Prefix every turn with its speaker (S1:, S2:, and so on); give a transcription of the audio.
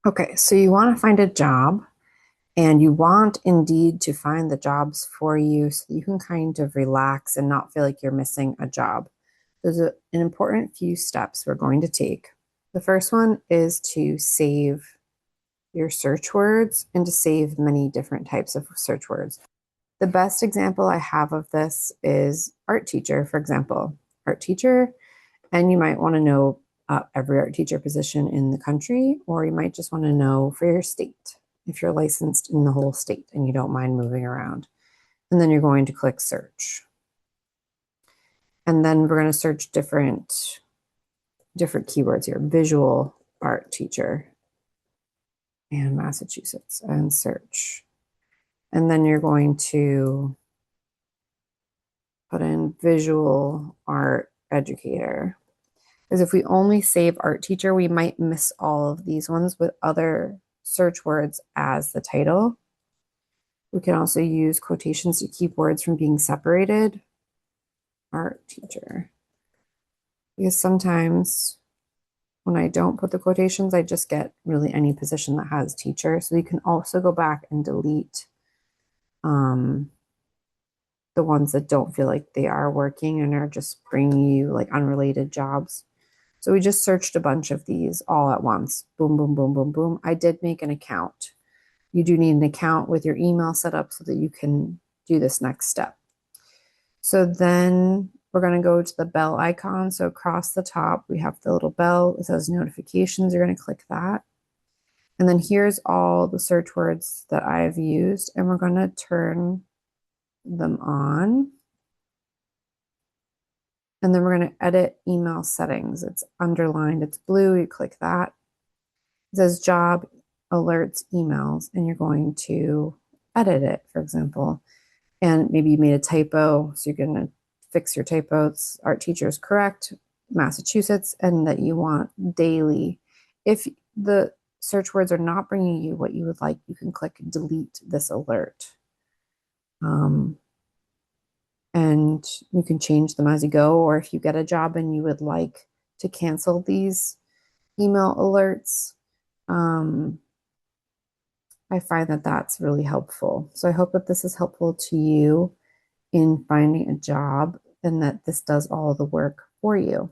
S1: Okay, so you want to find a job and you want Indeed to find the jobs for you so that you can kind of relax and not feel like you're missing a job. There's an important few steps we're going to take. The first one is to save your search words and to save many different types of search words. The best example I have of this is art teacher, for example. Art teacher, and you might want to know every art teacher position in the country, or you might just want to know for your state if you're licensed in the whole state and you don't mind moving around. And then you're going to click search. And then we're going to search different keywords here. Visual art teacher and Massachusetts and search. And then you're going to put in visual art educator. Because if we only save art teacher, we might miss all of these ones with other search words as the title. We can also use quotations to keep words from being separated. Art teacher. Because sometimes when I don't put the quotations, I just get really any position that has teacher. So you can also go back and delete um, the ones that don't feel like they are working and are just bringing you like unrelated jobs. So we just searched a bunch of these all at once. Boom, boom, boom, boom, boom. I did make an account. You do need an account with your email set up so that you can do this next step. So then we're going to go to the bell icon. So across the top, we have the little bell. It says notifications. You're going to click that. And then here's all the search words that I've used, and we're going to turn them on. And then we're going to edit email settings. It's underlined, it's blue. You click that. It says job alerts emails, and you're going to edit it, for example. And maybe you made a typo, so you're going to fix your typos. Art teacher is correct, Massachusetts, and that you want daily. If the search words are not bringing you what you would like, you can click delete this alert. And you can change them as you go, or if you get a job and you would like to cancel these email alerts, I find that that's really helpful. So I hope that this is helpful to you in finding a job and that this does all the work for you.